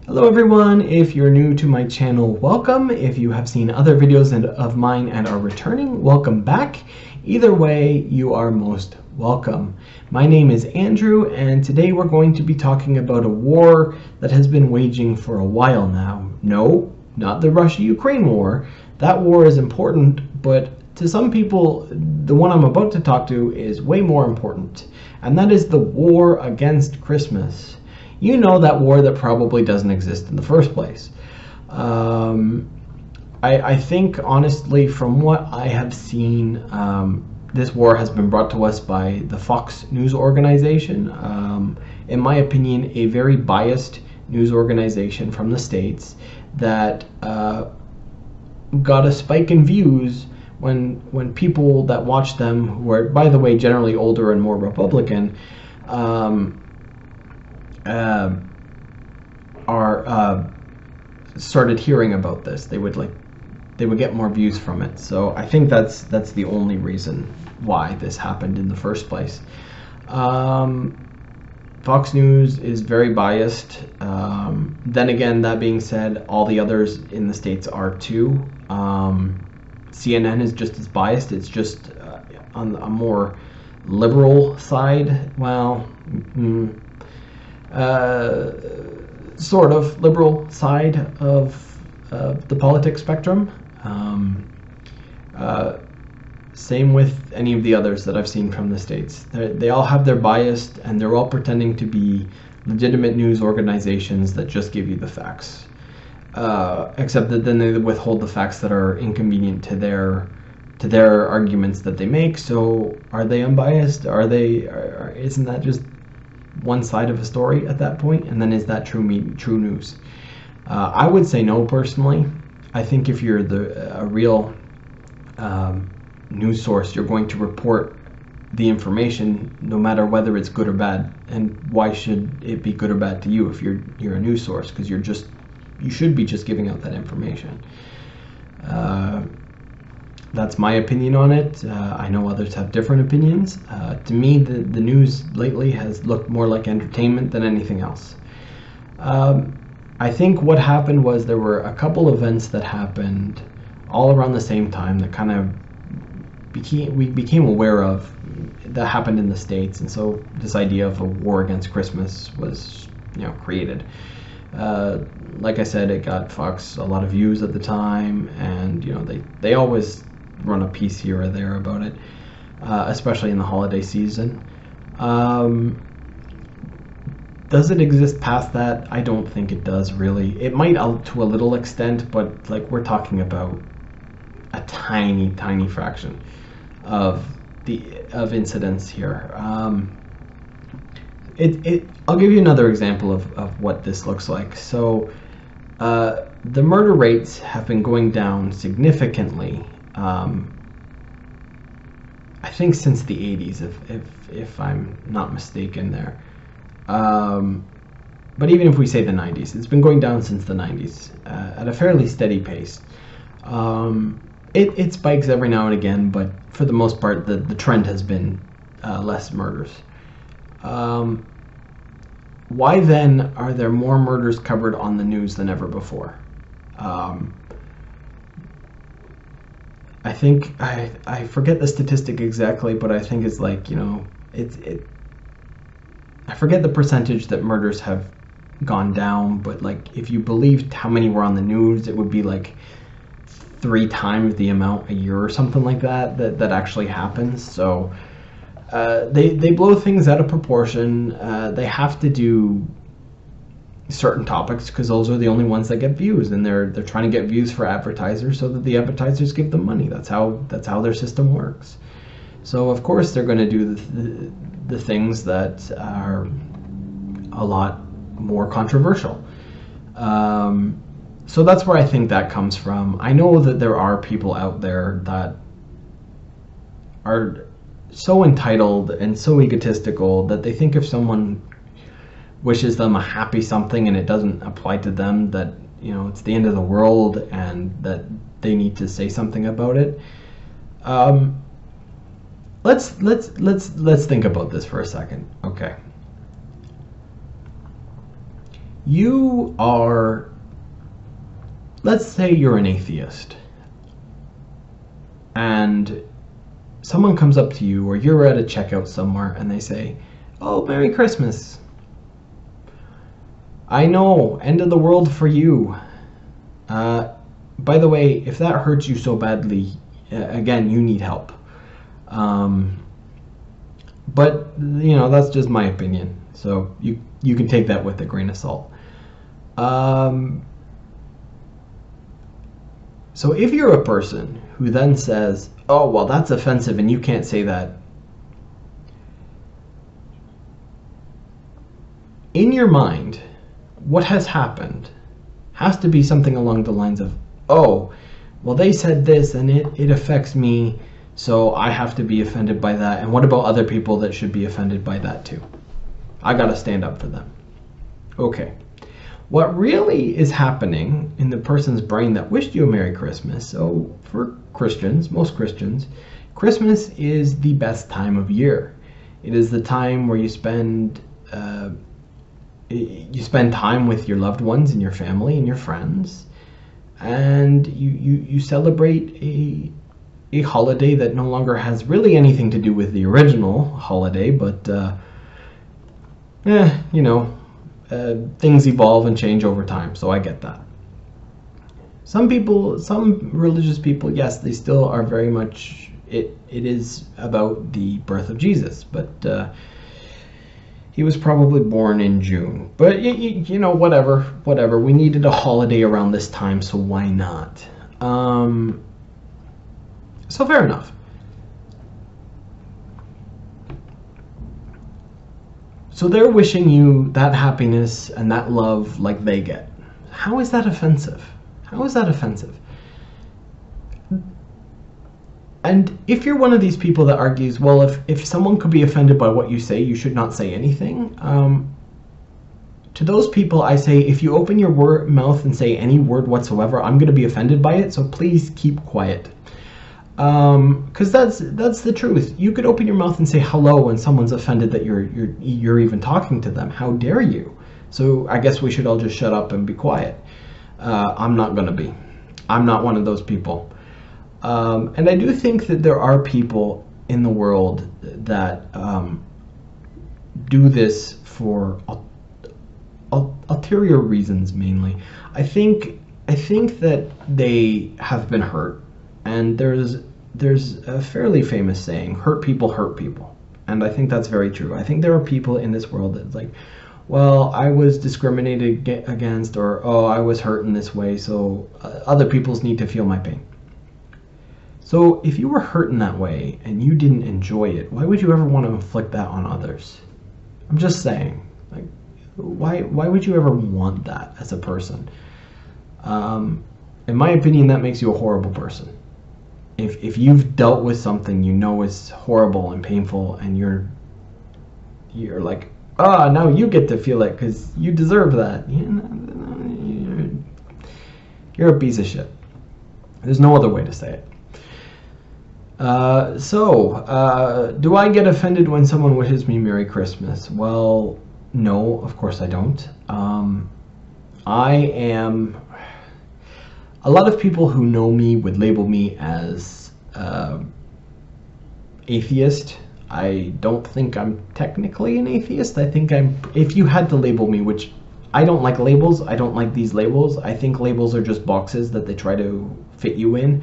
Hello everyone, if you're new to my channel, welcome. If you have seen other videos of mine and are returning, welcome back. Either way, you are most welcome. My name is Andrew, and today we're going to be talking about a war that has been waging for a while now. No, not the Russia-Ukraine war. That war is important, but to some people, the one I'm about to talk to is way more important, and that is the war against Christmas. You know, that war that probably doesn't exist in the first place. I think, honestly, from what I have seen, this war has been brought to us by the Fox News organization. In my opinion, a very biased news organization from the States that got a spike in views when people that watch them, who are, by the way, generally older and more Republican, started hearing about this. They would get more views from it. So I think that's the only reason why this happened in the first place. Fox News is very biased. Then again, that being said, all the others in the States are too. CNN is just as biased. It's just on a more liberal side. Well, sort of liberal side of the politics spectrum. Same with any of the others that I've seen from the States. They all have their bias, and they're all pretending to be legitimate news organizations that just give you the facts. Except that then they withhold the facts that are inconvenient to their arguments that they make. So are they unbiased? Isn't that just one side of a story at that point? And then is that true news? I would say no, personally. I think if you're a real news source, you're going to report the information no matter whether it's good or bad. And why should it be good or bad to you if you're a news source? Because you should be just giving out that information. That's my opinion on it. I know others have different opinions. To me, the news lately has looked more like entertainment than anything else. I think what happened was there were a couple events that happened all around the same time that kind of we became aware of, that happened in the States, and so this idea of a war against Christmas was, created. Like I said, it got Fox a lot of views at the time, and they always run a piece here or there about it, especially in the holiday season. Does it exist past that? I don't think it does, really. It might to a little extent, but we're talking about a tiny fraction of incidents here. I'll give you another example of what this looks like. So the murder rates have been going down significantly, I think since the 80s, if I'm not mistaken there. But even if we say the 90s, it's been going down since the 90s at a fairly steady pace. It spikes every now and again, but for the most part, the trend has been less murders. Why then are there more murders covered on the news than ever before? I think I forget the statistic exactly, but I think it's I forget the percentage that murders have gone down, but if you believed how many were on the news, it would be 3 times the amount a year or something like that actually happens. So they blow things out of proportion. They have to do certain topics because those are the only ones that get views, and they're trying to get views for advertisers so that the advertisers give them money. That's how their system works. So of course they're going to do the things that are a lot more controversial. So that's where I think that comes from. I know that there are people out there that are so entitled and so egotistical that they think if someone wishes them a happy something and it doesn't apply to them, that it's the end of the world and that they need to say something about it. Let's think about this for a second. Okay. You are, let's say you're an atheist, and someone comes up to you, or you're at a checkout somewhere, and they say, "Oh, Merry Christmas. I know, end of the world for you. By the way, if that hurts you so badly, again, you need help." But, you know, that's just my opinion. So you can take that with a grain of salt. So if you're a person who then says, "Oh, well, that's offensive and you can't say that," in your mind, what has happened has to be something along the lines of, "Oh, well, they said this and it affects me, so I have to be offended by that. And what about other people that should be offended by that too? I gotta stand up for them." Okay. What really is happening in the person's brain that wished you a Merry Christmas, so for Christians, most Christians, Christmas is the best time of year. It is the time where you spend time with your loved ones and your family and your friends, and you celebrate a holiday that no longer has really anything to do with the original holiday, but you know, things evolve and change over time, so I get that. Some people, some religious people, yes, they still are very much, it is about the birth of Jesus, but he was probably born in June. But, you know, whatever. We needed a holiday around this time, so why not? So fair enough. So they're wishing you that happiness and that love like they get. How is that offensive? How is that offensive? And if you're one of these people that argues, well, if someone could be offended by what you say, you should not say anything. To those people, I say, if you open your mouth and say any word whatsoever, I'm going to be offended by it, so please keep quiet. Because that's the truth. You could open your mouth and say hello and someone's offended that you're even talking to them. How dare you? So I guess we should all just shut up and be quiet. I'm not going to be. I'm not one of those people. And I do think that there are people in the world that do this for ulterior reasons mainly. I think that they have been hurt, and there's a fairly famous saying, "Hurt people hurt people," and I think that's very true. I think there are people in this world that's like, well, I was discriminated against, or oh, I was hurt in this way, so other people's need to feel my pain. So if you were hurt in that way and you didn't enjoy it, why would you ever want to inflict that on others? I'm just saying, like, why would you ever want that as a person? In my opinion, that makes you a horrible person. If you've dealt with something you know is horrible and painful, and you're like, now you get to feel it because you deserve that, you're a piece of shit. There's no other way to say it. Do I get offended when someone wishes me Merry Christmas? Well, no, of course I don't. A lot of people who know me would label me as atheist. I don't think I'm technically an atheist. I think if you had to label me, which I don't like labels, I don't like these labels. I think labels are just boxes that they try to fit you in.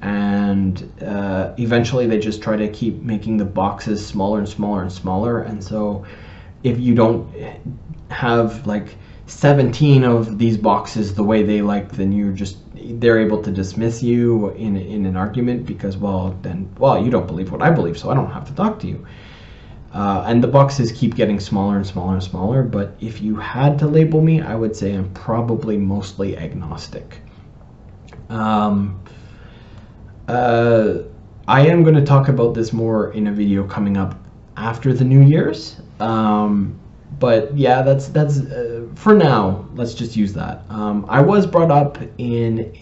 And eventually they just try to keep making the boxes smaller and smaller and smaller. And so if you don't have like 17 of these boxes the way they like, then they're able to dismiss you in an argument because, well, you don't believe what I believe, so I don't have to talk to you. And the boxes keep getting smaller and smaller and smaller. But if you had to label me, I would say I'm probably mostly agnostic. I am going to talk about this more in a video coming up after the New Year's. But yeah, that's for now. Let's just use that. I was brought up in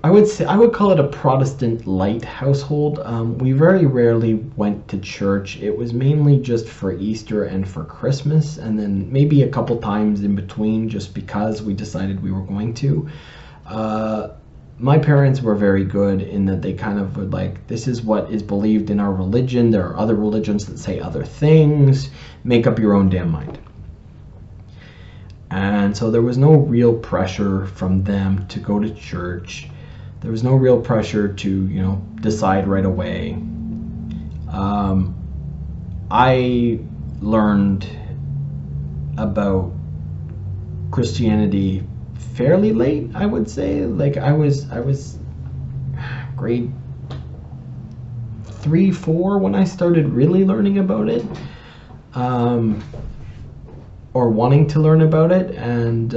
I would call it a Protestant light household. We very rarely went to church. It was mainly just for Easter and for Christmas, and then maybe a couple times in between, just because we decided we were going to. My parents were very good in that they kind of would like, this is what is believed in our religion. There are other religions that say other things. Make up your own damn mind. And so there was no real pressure from them to go to church. There was no real pressure to, decide right away. I learned about Christianity fairly late, I would say. Like I was grade 3, 4 when I started really learning about it, or wanting to learn about it, and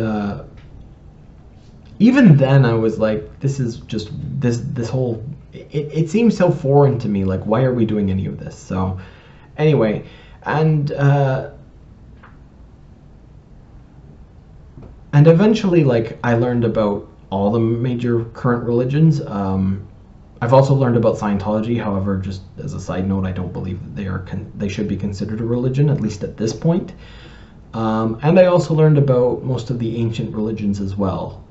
even then I was like, this is just this whole, it seems so foreign to me. Like, why are we doing any of this? So anyway, and eventually, like, I learned about all the major current religions. I've also learned about Scientology. However, just as a side note, I don't believe that they should be considered a religion, at least at this point. And I also learned about most of the ancient religions as well.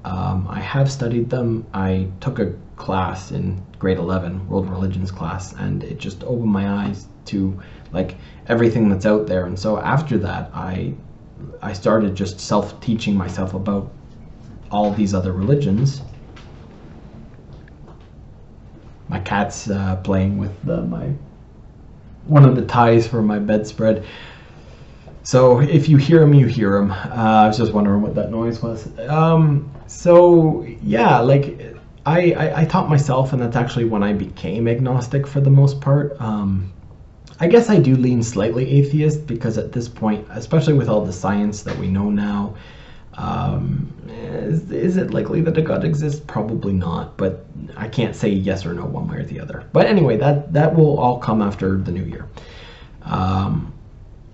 I have studied them. I took a class in grade 11, world religions class, and it just opened my eyes to like everything that's out there. And so after that, I started just self-teaching myself about all these other religions. My cat's playing with one of the ties for my bedspread. So if you hear him, you hear him. I was just wondering what that noise was. So yeah, like I taught myself, and that's actually when I became agnostic for the most part. I guess I do lean slightly atheist, because at this point, especially with all the science that we know now, is it likely that a God exists? Probably not, but I can't say yes or no one way or the other. But anyway, that will all come after the new year.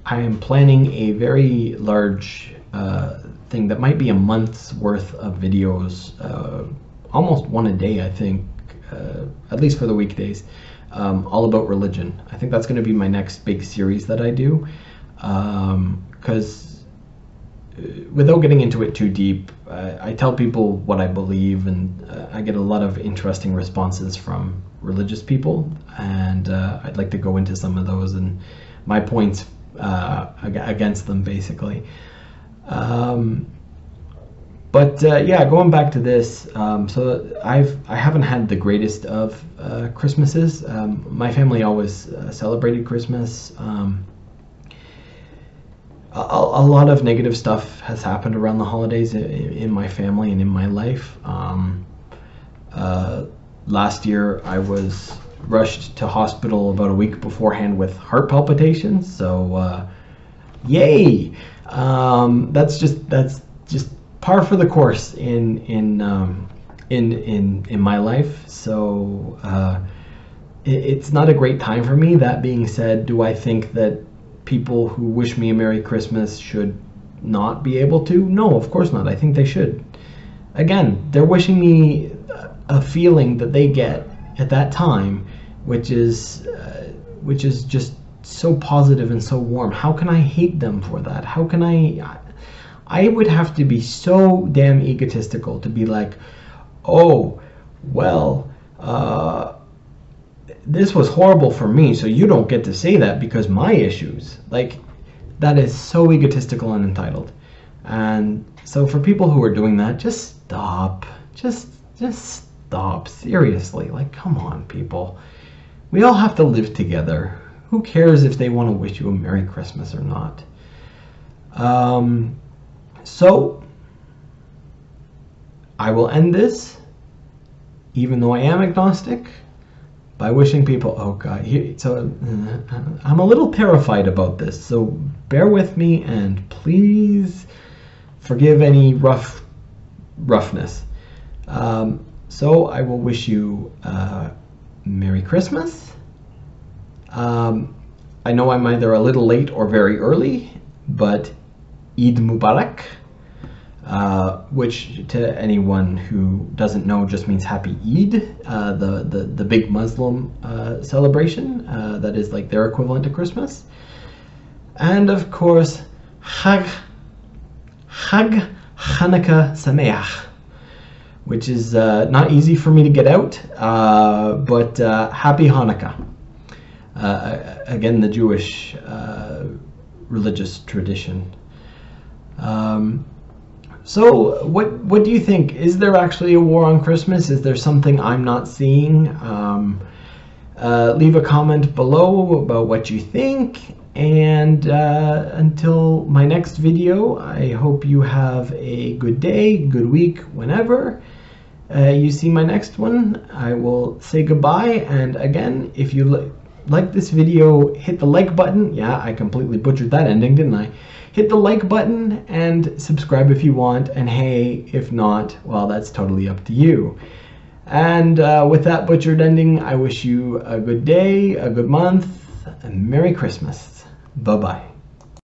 I am planning a very large thing that might be a month's worth of videos, almost one a day, I think, at least for the weekdays, all about religion. I think that's going to be my next big series that I do, because without getting into it too deep, I tell people what I believe, and I get a lot of interesting responses from religious people, and I'd like to go into some of those and my points against them, basically. But yeah, going back to this, so I haven't had the greatest of Christmases. My family always celebrated Christmas. A lot of negative stuff has happened around the holidays in my family and in my life. Last year I was rushed to hospital about a week beforehand with heart palpitations, so yay! That's just par for the course in my life. So it's not a great time for me. That being said, do I think that people who wish me a Merry Christmas should not be able to? No, of course not. I think they should. Again, they're wishing me a feeling that they get at that time, which is just so positive and so warm. How can I hate them for that? How can I would have to be so damn egotistical to be like, oh, well, this was horrible for me, so you don't get to say that because my issues. Like, that is so egotistical and entitled. And so for people who are doing that, just stop. Just stop. Seriously. Like, come on, people. We all have to live together. Who cares if they want to wish you a Merry Christmas or not? So I will end this, even though I am agnostic, by wishing people, oh God, I'm a little terrified about this, so bear with me and please forgive any roughness. So I will wish you Merry Christmas. I know I'm either a little late or very early, but Eid Mubarak. which to anyone who doesn't know just means Happy Eid, the big Muslim celebration that is like their equivalent to Christmas. And of course, Chag Hanukkah Sameach, which is not easy for me to get out, but Happy Hanukkah. Again, the Jewish religious tradition. So what do you think? Is there actually a war on Christmas? Is there something I'm not seeing? Leave a comment below about what you think. And until my next video, I hope you have a good day, good week, whenever you see my next one. I will say goodbye. And again, if you like this video, hit the like button. Yeah, I completely butchered that ending, didn't I? Hit the like button and subscribe if you want. And hey, if not, well, that's totally up to you. And with that butchered ending, I wish you a good day, a good month, and Merry Christmas. Bye-bye.